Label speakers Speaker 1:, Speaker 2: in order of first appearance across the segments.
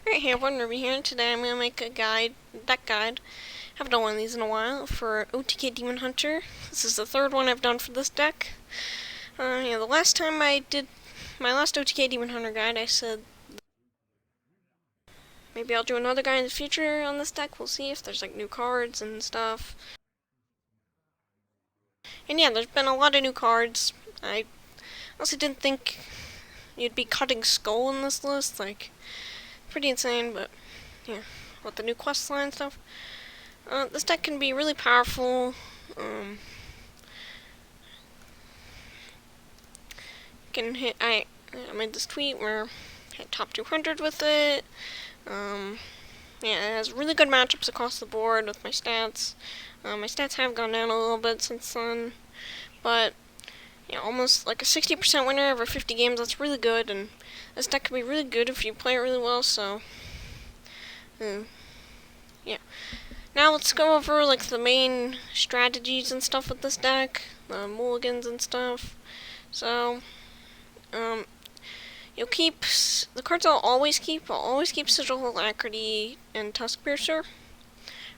Speaker 1: Alright, hey everyone, Ruby here, and today I'm going to make a deck guide. Haven't done one of these in a while, for OTK Demon Hunter. This is the third one I've done for this deck. The last time I did my last OTK Demon Hunter guide, I said maybe I'll do another guide in the future on this deck. We'll see if there's like new cards and stuff. And yeah, there's been a lot of new cards. I honestly didn't think you'd be cutting Skull in this list, like, pretty insane, but yeah, with the new Qestline stuff. This deck can be really powerful. Can hit. I made this tweet where I hit top 200 with it. Yeah, it has really good matchups across the board with my stats. My stats have gone down a little bit since then, but yeah, almost like a 60% winner over 50 games. That's really good, and this deck can be really good if you play it really well. So, yeah. Now let's go over like the main strategies and stuff with this deck, the mulligans and stuff. So, you'll keep the cards I'll always keep Sigil, Alacrity, and Tusk Piercer.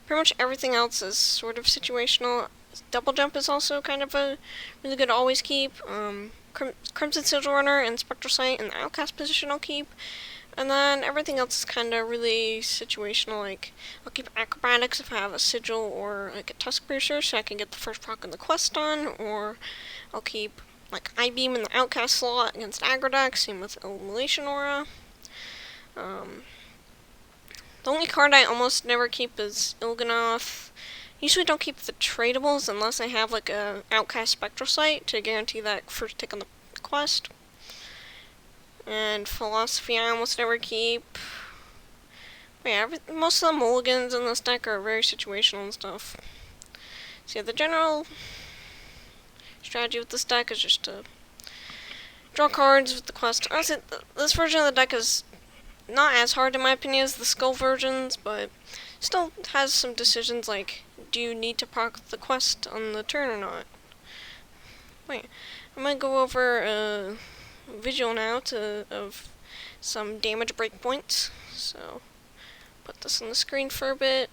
Speaker 1: Pretty much everything else is sort of situational. Double Jump is also kind of a really good always keep. Crimson Sigil Runner and Spectral Sight in the Outcast position I'll keep. And then everything else is kind of really situational, like, I'll keep Acrobatics if I have a Sigil or, like, a Tusk Piercer, so I can get the first proc in the quest on, or I'll keep, like, I-Beam in the Outcast slot against aggro decks, same with Elimination Aura. The only card I almost never keep is Il'gynoth. Usually don't keep the tradables unless I have, like, a Outcast Spectral Sight to guarantee that first tick on the quest. And Philosophy I almost never keep. But yeah, most of the mulligans in this deck are very situational and stuff. So yeah, the general strategy with this deck is just to draw cards with the quest. Honestly, this version of the deck is not as hard in my opinion as the Skull versions, but still has some decisions like, do you need to proc the quest on the turn or not? Wait, I'm gonna go over visual now of some damage breakpoints. So, put this on the screen for a bit.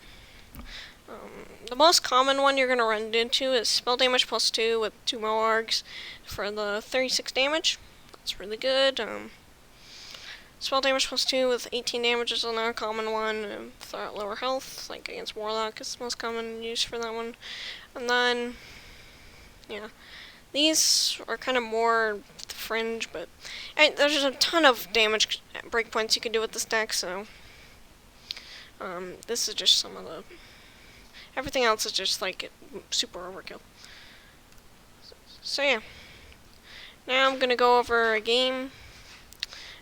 Speaker 1: The most common one you're going to run into is spell damage plus 2 with 2 Moargs for the 36 damage. That's really good. Spell damage plus 2 with 18 damage is another common one. Without lower health, like against Warlock, is the most common use for that one. And then, yeah, these are kind of more fringe, but there's a ton of damage breakpoints you can do with this deck, so this is just some of the... Everything else is just like super overkill. So yeah. Now I'm gonna go over a game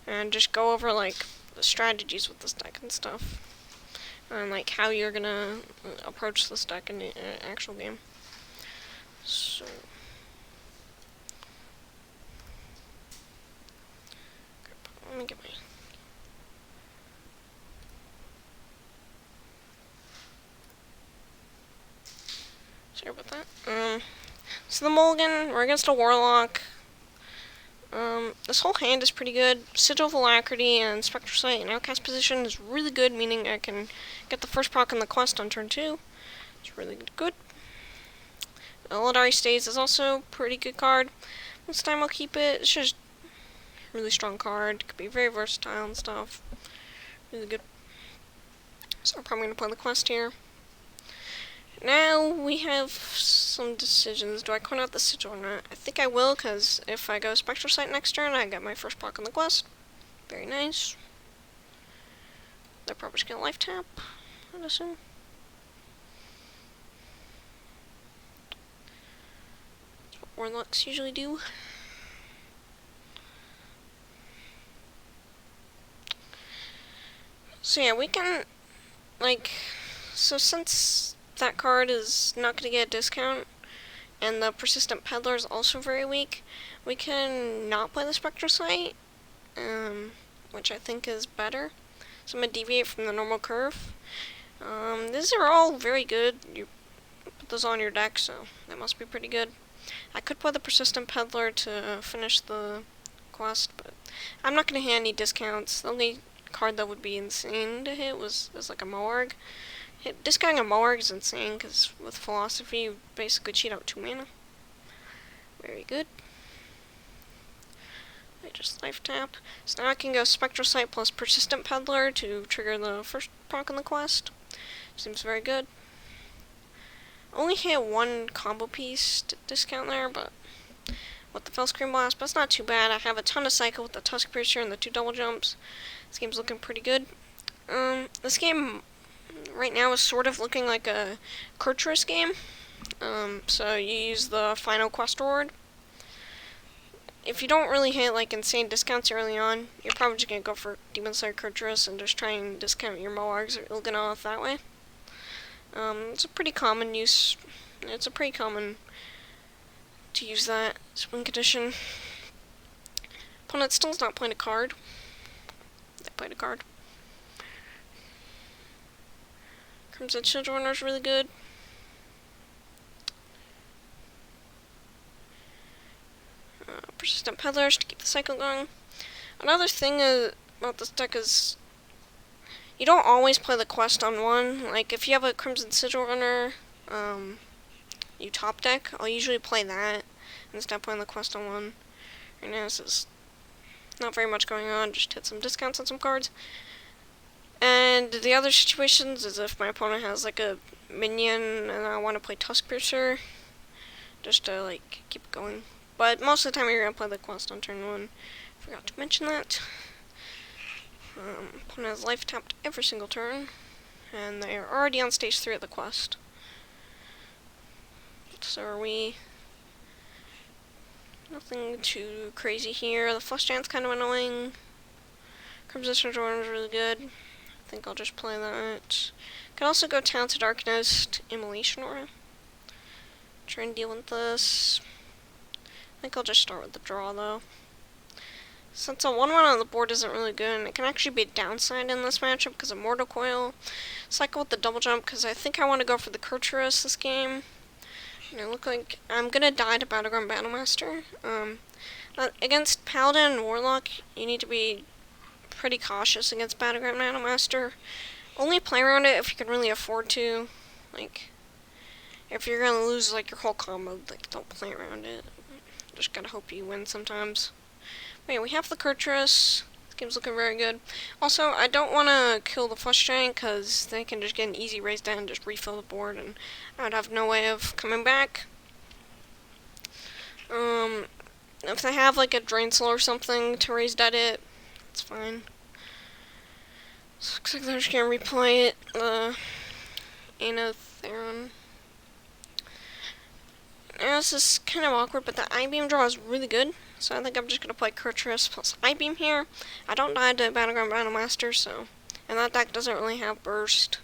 Speaker 1: and just go over like the strategies with this deck and stuff, and like how you're gonna approach this deck in an actual game. So let me get my... Sorry about that. So the mulligan, we're against a Warlock. This whole hand is pretty good. Sigil of Alacrity and Spectral Sight in Outcast position is really good, meaning I can get the first proc in the quest on turn 2. It's really good. Eladari Stays is also a pretty good card. This time I'll keep it. It's just a really strong card. Could be very versatile and stuff. Really good. So I'm probably going to play the quest here. Now we have some decisions. Do I count out the Sigil or not? I think I will, because if I go Spectral Sight next turn, I get my first proc on the quest. Very nice. They're probably just going to life tap, I'd assume. That's what Warlocks usually do. So yeah, we can, like, so since that card is not going to get a discount, and the Persistent Peddler is also very weak, we can not play the Spectral Sight, which I think is better. So I'm going to deviate from the normal curve. These are all very good. You put those on your deck, so that must be pretty good. I could play the Persistent Peddler to finish the quest, but I'm not going to hit any discounts. The only card that would be insane to hit was like a Moarg. Discarding a Moarg is insane, because with Philosophy, you basically cheat out 2 mana. Very good. I just life tap. So now I can go Spectral Sight plus Persistent Peddler to trigger the first proc in the quest. Seems very good. Only hit 1 combo piece to discount there, but with the Fellscream Blast, but it's not too bad. I have a ton of cycle with the Tusk Piercer and the 2 double jumps. This game's looking pretty good. This game right now is sort of looking like a Kurtrus game. So you use the final quest reward. If you don't really hit like insane discounts early on, you're probably just gonna go for Demon Slayer Kurtrus and just try and discount your Moargs or Il'gynoth that way. It's a pretty common use. It's a pretty common to use that win condition. Opponent still's not playing a card. They played a card. Crimson Children is really good. Persistent Peddlers to keep the cycle going. Another thing about this deck is you don't always play the quest on one. Like if you have a Crimson Sigil Runner, you top deck, I'll usually play that instead of playing the quest on one. Right now this is not very much going on, just hit some discounts on some cards. And the other situations is if my opponent has like a minion and I want to play Tusk Piercer, just to like keep it going. But most of the time you're going to play the quest on turn 1. Forgot to mention that. Opponent has life tapped every single turn, and they are already on stage 3 of the quest. So are we. Nothing too crazy here. The Flush Giant's kind of annoying. Crimson Jordan is really good. I think I'll just play that. Could also go Talented Arcanist, Immolation Aura. Try and deal with this. I think I'll just start with the draw though. Since a 1-1 on the board isn't really good, and it can actually be a downside in this matchup because of Mortal Coil. Cycle with the double jump because I think I want to go for the Kurtrus this game. And it looks like I'm gonna die to Battleground Battlemaster. Against Paladin and Warlock, you need to be pretty cautious against Battleground Battlemaster. Only play around it if you can really afford to. Like, if you're gonna lose like your whole combo, like don't play around it. Just gotta hope you win sometimes. But yeah, we have the Kurtrus. This game's looking very good. Also, I don't want to kill the Flush Giant because they can just get an easy raise down and just refill the board, and I would have no way of coming back. If they have like a Drain Soul or something to raise dead it, it's fine. So looks like they're just gonna replay it. Anotheron. Now this is kind of awkward, but the I-Beam draw is really good. So I think I'm just going to play Kurtrus plus I-Beam here. I don't die to Battleground Battlemaster, so. And that deck doesn't really have burst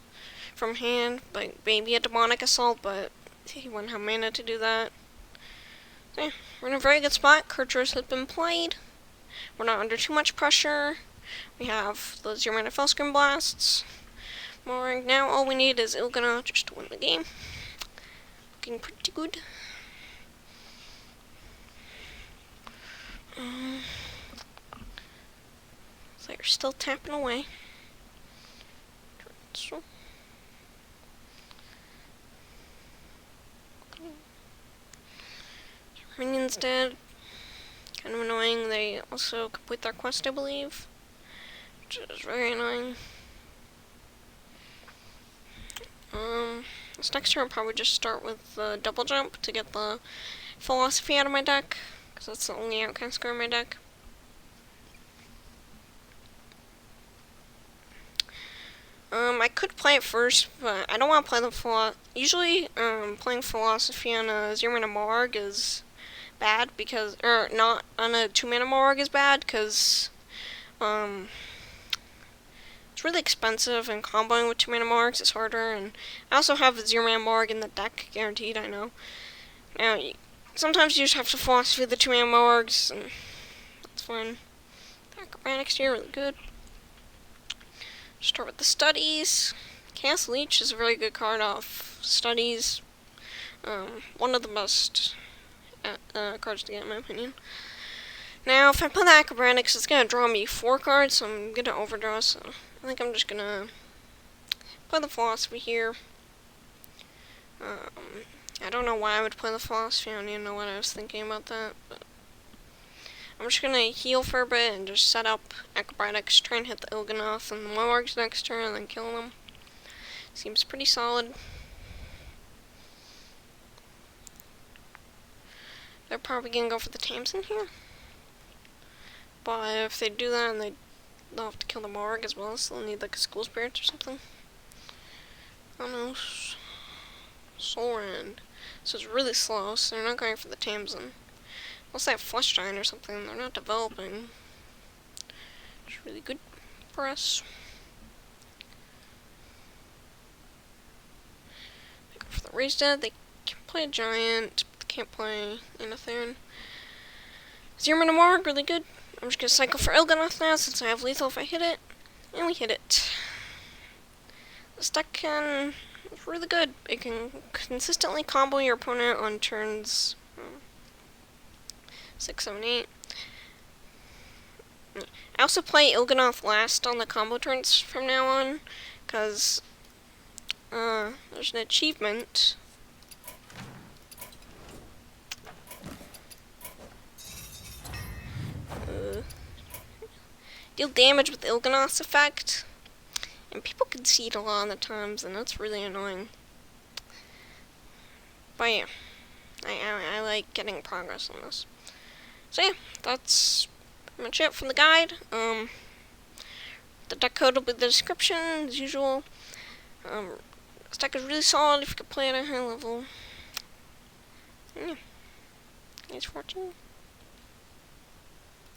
Speaker 1: from hand, like maybe a Demonic Assault, but he wouldn't have mana to do that. So yeah, we're in a very good spot. Kurtrus has been played. We're not under too much pressure. We have the 0 mana Fellscream Blasts. Now all we need is Il'gynoth just to win the game. Looking pretty good. So you're still tapping away. Minion's dead. Kind of annoying. They also complete their quest, I believe, which is very annoying. This next turn I'll probably just start with the double jump to get the Philosophy out of my deck, because that's the only outcast card in my deck. I could play it first, but I don't want to play the usually, playing Philosophy on a 0 mana Moarg is bad because, or not on a 2 mana Moarg is bad because, it's really expensive, and comboing with 2 mana Moargs is harder, and I also have a 0 mana Moarg in the deck, guaranteed, I know. Now, sometimes you just have to Philosophy the 2 mana Moargs, and that's fine. Acrobatics here, really good. Start with the Studies. Chaos Leech is a very good card off Studies. One of the best cards to get, in my opinion. Now, if I play the Acrobatics, it's gonna draw me 4 cards, so I'm gonna overdraw, so I think I'm just gonna play the Philosophy here. I don't know why I would play the Philosophy, I don't even know what I was thinking about that, but I'm just gonna heal for a bit and just set up Acrobatics, try and hit the Il'gynoth and the Morgs next turn and then kill them. Seems pretty solid. They're probably gonna go for the Tamsin here. But if they do that, and they'll have to kill the Morg as well, so they'll need like a School Spirit or something. I don't know. Soul Rend. So it's really slow, so they're not going for the Tamsin. Unless they have Flesh Giant or something, they're not developing. It's really good for us. They go for the Raised Dead, they can play a Giant, but they can't play Anatherin. Zero Mana Morg, really good. I'm just gonna cycle for Il'gynoth now since I have lethal if I hit it. And we hit it. This deck it's really good. It can consistently combo your opponent on turns 6, 7, 8. I also play Il'gynoth last on the combo turns from now on, because there's an achievement. Deal damage with Il'gynoth's effect, and people concede a lot of the times, and that's really annoying. But yeah, I like getting progress on this. So yeah, that's pretty much it from the guide. The deck code will be in the description, as usual. This deck is really solid if you can play it at a high level. Yeah. Thanks for watching.